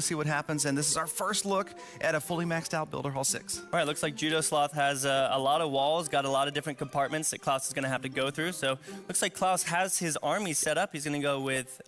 to see what happens, and this is our first look at a fully maxed out Builder Hall 6. All right, looks like JUDoSLoth has a lot of walls, got a lot of different compartments that KLaus is going to have to go through. So looks like KLaus has his army set up. He's going to go with,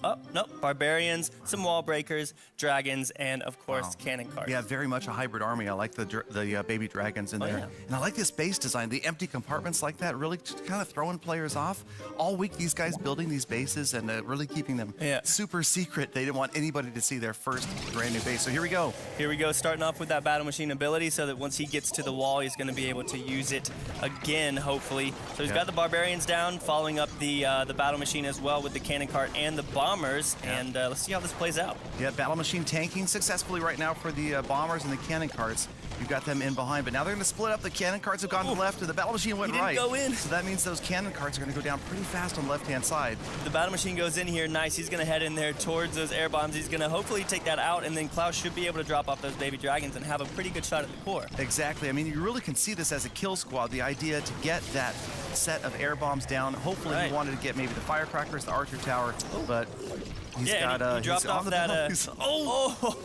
barbarians, some wall breakers, dragons, and of course, cannon carts. Yeah, very much a hybrid army. I like the baby dragons in there. Yeah. And I like this base design. The empty compartments like that really just kind of throwing players off. All week, these guys building these bases and really keeping them super secret. They didn't want anybody to see their first brand new base. So here we go. Here we go, starting off with that battle machine ability so that once he gets to the wall, he's going to be able to use it again, hopefully. So he's got the barbarians down, following up the battle machine as well with the cannon cart and the bombers. And let's see how this plays out. Yeah, battle machine tanking successfully right now for the bombers and the cannon carts. You've got them in behind, but now they're going to split up. The cannon carts have gone to the left, and the battle machine went right. Go in. So that means those cannon carts are going to go down pretty fast on the left-hand side. The battle machine goes in here, nice. He's going to head in there towards those air bombs. He's going to hopefully take that out, and then KLaus should be able to drop off those baby dragons and have a pretty good shot at the core. Exactly. I mean, you really can see this as a kill squad. The idea to get that set of air bombs down. Hopefully, he wanted to get maybe the firecrackers, the archer tower, but he's got. He dropped off that.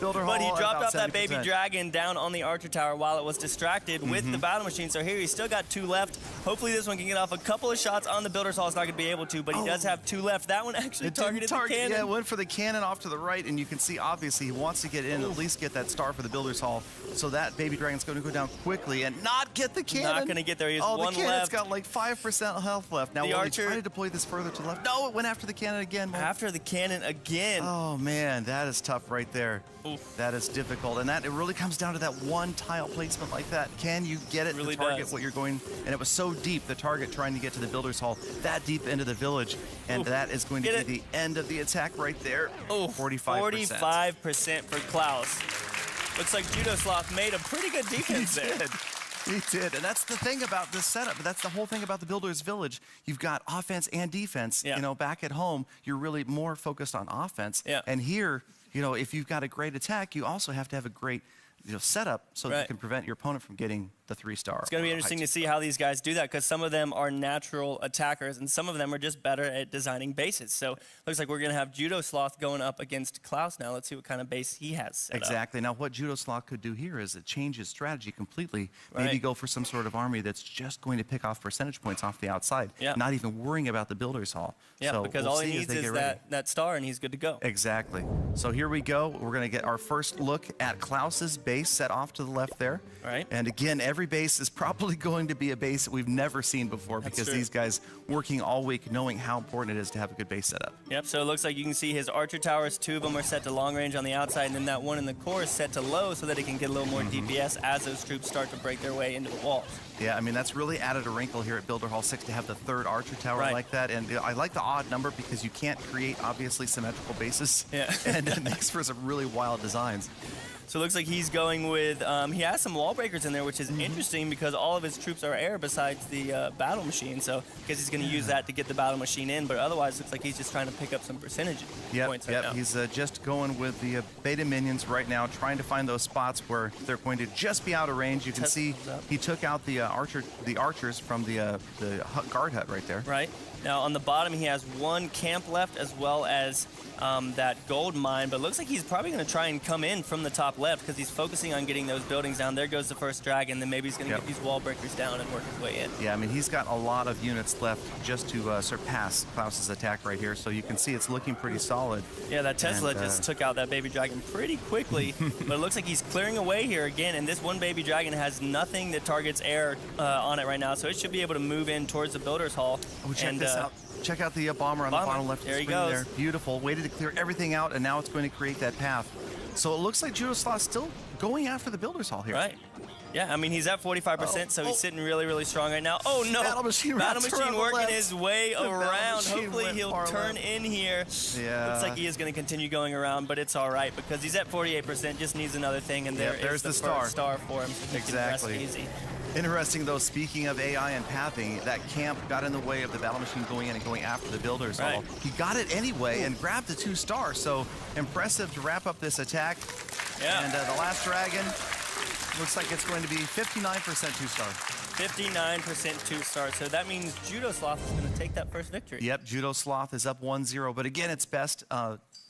Builder but he Hall dropped off that 70%. baby dragon down on the archer tower while it was distracted with the battle machine. So here he's still got 2 left. Hopefully this one can get off a couple of shots on the Builder's Hall. It's not going to be able to, but he does have 2 left. That one actually targeted the cannon. Yeah, it went for the cannon off to the right, and you can see obviously he wants to get in, at least get that star for the Builder's Hall. So that baby dragon's going to go down quickly and not get the cannon. Not going to get there. He has 1 the cannon's left. got like 5% health left. Now, the will archer he try to deploy this further to the left? No, it went after the cannon again. After the cannon again. Oh, man, that is tough right there. Oof. That is difficult, and it really comes down to that one tile placement like that. Can you get it really to target does. what you're going? And it was so deep, the target trying to get to the Builder's Hall, that deep into the village, and that is going to be the end of the attack right there. Oh, 45%. 45% for KLaus. Looks like JUDoSLoth made a pretty good defense there. He did, and that's the thing about this setup. That's the whole thing about the Builder's Village. You've got offense and defense. Yeah. You know, back at home, you're really more focused on offense. Yeah. And here, you know, if you've got a great attack, you also have to have a great, setup so that you can prevent your opponent from getting the 3-star. It's going to be interesting to see how these guys do that, because some of them are natural attackers and some of them are just better at designing bases. So looks like we're going to have JUDoSLoth going up against KLaus now. Let's see what kind of base he has set Exactly. up. Now what JUDoSLoth could do here is it change his strategy completely. Maybe go for some sort of army that's just going to pick off percentage points off the outside, not even worrying about the Builder's Hall. Yeah, so because all he needs is that star and he's good to go. Exactly. So here we go. We're going to get our first look at KLaus's base set off to the left there. Right. And again, every base is probably going to be a base that we've never seen before, because these guys working all week knowing how important it is to have a good base setup. Yep, so it looks like you can see his archer towers, 2 of them are set to long range on the outside, and then that one in the core is set to low so that it can get a little more DPS as those troops start to break their way into the walls. Yeah, I mean, that's really added a wrinkle here at Builder Hall 6 to have the 3rd archer tower like that. And I like the odd number because you can't create, obviously, symmetrical bases. Yeah. And it makes for some really wild designs. So it looks like he's going with, he has some wall breakers in there, which is interesting because all of his troops are air besides the battle machine. So I guess he's going to use that to get the battle machine in, but otherwise it looks like he's just trying to pick up some percentage points right now. He's just going with the beta minions right now, trying to find those spots where they're going to just be out of range. You can see he took out the archers from the guard hut right there. Right. Now on the bottom he has 1 camp left as well as that gold mine, but it looks like he's probably going to try and come in from the top left because he's focusing on getting those buildings down. There goes the first dragon, then maybe he's going to get these wall breakers down and work his way in. Yeah, I mean, he's got a lot of units left just to surpass KLaus's attack right here, so you can see it's looking pretty solid. Yeah, that Tesla just took out that baby dragon pretty quickly, but it looks like he's clearing away here again, and this one baby dragon has nothing that targets air on it right now, so it should be able to move in towards the Builder's Hall. Oh, check this out. Check out the bomber on the bottom left of the screen there. Beautiful. Waited to clear everything out, and now it's going to create that path. So it looks like JUDoSLoth still going after the Builder's Hall here. Right. Yeah, I mean, he's at 45%, so he's sitting really, really strong right now. Oh, no. Battle machine working his way around. Hopefully he'll turn in here. Yeah. Looks like he is going to continue going around, but it's all right because he's at 48%, just needs another thing, and there's the first star for him. So exactly. Can rest easy. Interesting, though, speaking of AI and pathing, that camp got in the way of the battle machine going in and going after the Builder's Hall. He got it anyway and grabbed the 2 stars, so impressive to wrap up this attack. Yeah. And the last dragon looks like it's going to be 59% 2-star. 59% 2-star, so that means JUDoSLoth is going to take that first victory. Yep, JUDoSLoth is up 1-0, but again, it's best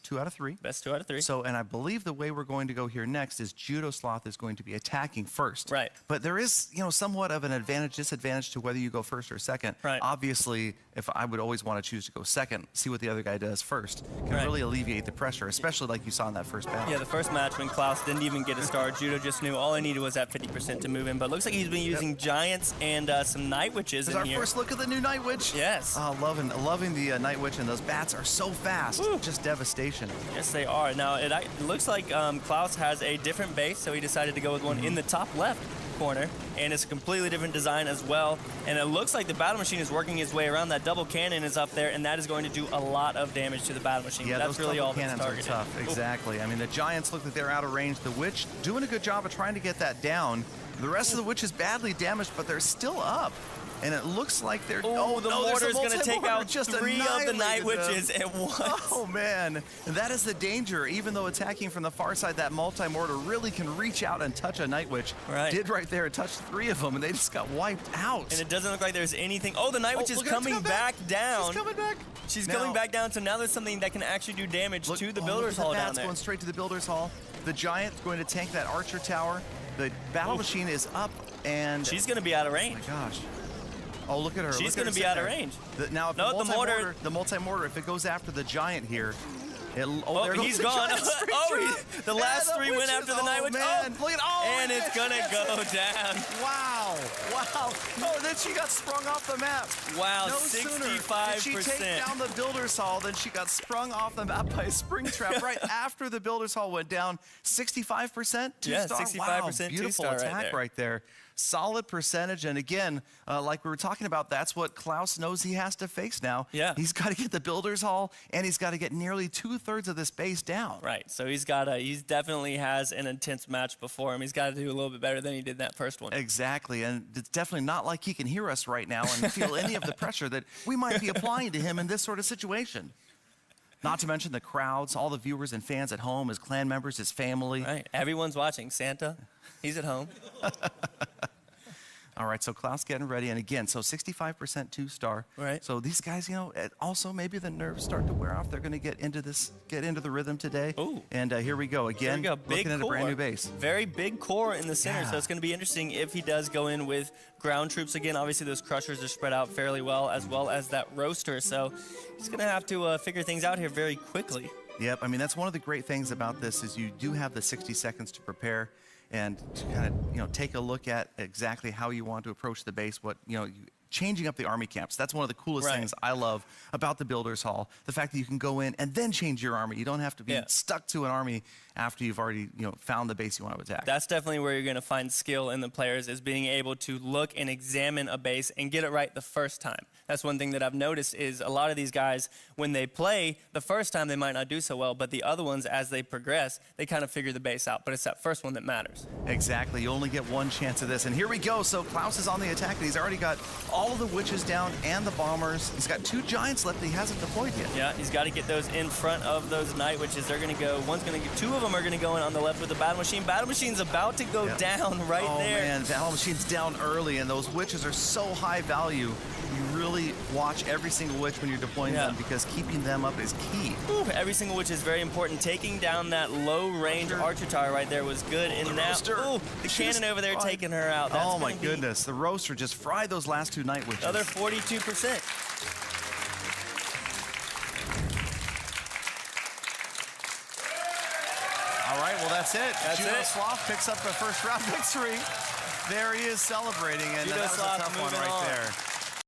2 out of 3. Best 2 out of 3. So, and I believe the way we're going to go here next is JUDoSLoth is going to be attacking first. Right. But there is, somewhat of an advantage, disadvantage to whether you go first or second. Right. Obviously, if I would always want to choose to go second, see what the other guy does first, can really alleviate the pressure, especially like you saw in that first battle. Yeah, the first match when KLaus didn't even get a star, Judo just knew all he needed was that 50% to move in. But it looks like he's been using Giants and some Night Witches in This is here. our first look at the new Night Witch. Yes. Loving the Night Witch, and those bats are so fast. Woo. Just devastation. Yes, they are. Now, it looks like KLaus has a different base, so he decided to go with one in the top left corner, and it's a completely different design as well. And it looks like the battle machine is working its way around. That double cannon is up there, and that is going to do a lot of damage to the battle machine. Yeah, that's those really all cannons that's targeted. are tough. Exactly. I mean, the Giants look like they're out of range. The Witch doing a good job of trying to get that down. The rest of the Witch is badly damaged, but they're still up. And it looks like they're... The mortar's going to take out just 3 of the Night Witches at once. Oh, man. And that is the danger. Even though attacking from the far side, that multi-mortar really can reach out and touch a Night Witch. Right. Did right there. It touched 3 of them, and they just got wiped out. And it doesn't look like there's anything... Oh, the Night Witch is coming back down. She's coming back. She's coming back down, so now there's something that can actually do damage to the Builder's Hall down there. Going straight to the Builder's Hall. The Giant's going to tank that Archer Tower. The battle machine is up, and... She's going to be out of range. Oh, my gosh. Oh, look at her. She's going to be out of range. Now, if the multi-mortar, if it goes after the Giant here, he's gone. The last 3 went after the Night Witch. Man. Look at, and it's going to go down. Wow. Oh, then she got sprung off the map. Wow, no 65%. Sooner did she take down the Builder's Hall, then she got sprung off the map by a spring trap right after the Builder's Hall went down. 65%, 2-star. Yeah, 65% wow, beautiful 2-star attack right there. Solid percentage, and again, like we were talking about, that's what KLaus knows he has to face now. Yeah. He's got to get the Builder's Hall, and he's got to get nearly 2/3 of this base down. Right, so he definitely has an intense match before him. He's got to do a little bit better than he did in that first one. Exactly, and it's definitely not like he can hear us right now and feel any of the pressure that we might be applying to him in this sort of situation. Not to mention the crowds, all the viewers and fans at home, his clan members, his family. Right, everyone's watching. Santa, he's at home. All right, so KLaus getting ready, and again, so 65% 2-star. Right. So these guys, also maybe the nerves start to wear off. They're going to get into the rhythm today. Ooh. And here we go again. There we go. Big looking at a brand new base. Very big core in the center, so it's going to be interesting if he does go in with ground troops again. Obviously, those crushers are spread out fairly well as that roaster. So he's going to have to figure things out here very quickly. Yep. I mean, that's one of the great things about this is you do have the 60 seconds to prepare and to kind of, take a look at exactly how you want to approach the base, changing up the army camps. That's one of the coolest things I love about the Builder's Hall. The fact that you can go in and then change your army. You don't have to be stuck to an army after you've already, found the base you want to attack. That's definitely where you're going to find skill in the players, is being able to look and examine a base and get it right the first time. That's one thing that I've noticed is a lot of these guys, when they play, the first time they might not do so well, but the other ones, as they progress, they kind of figure the base out. But it's that first one that matters. Exactly. You only get one chance of this. And here we go. So KLaus is on the attack, and he's already got all of the Witches down and the Bombers. He's got 2 Giants left that he hasn't deployed yet. Yeah, he's got to get those in front of those Night Witches. They're going to go, 2 of them are going to go in on the left with the Battle Machine. Battle Machine's about to go down right there. Oh, man, Battle Machine's down early, and those Witches are so high value. You really watch every single Witch when you're deploying them, because keeping them up is key. Ooh, every single Witch is very important. Taking down that low-range Archer Tower right there was good. And now, the cannon over there taking her out. That's my goodness. The roaster just fried those last 2 Night Witches. Another 42%. All right, well, that's it. That's JUDoSLoth picks up the first round victory. There he is celebrating, and that was a tough one right there.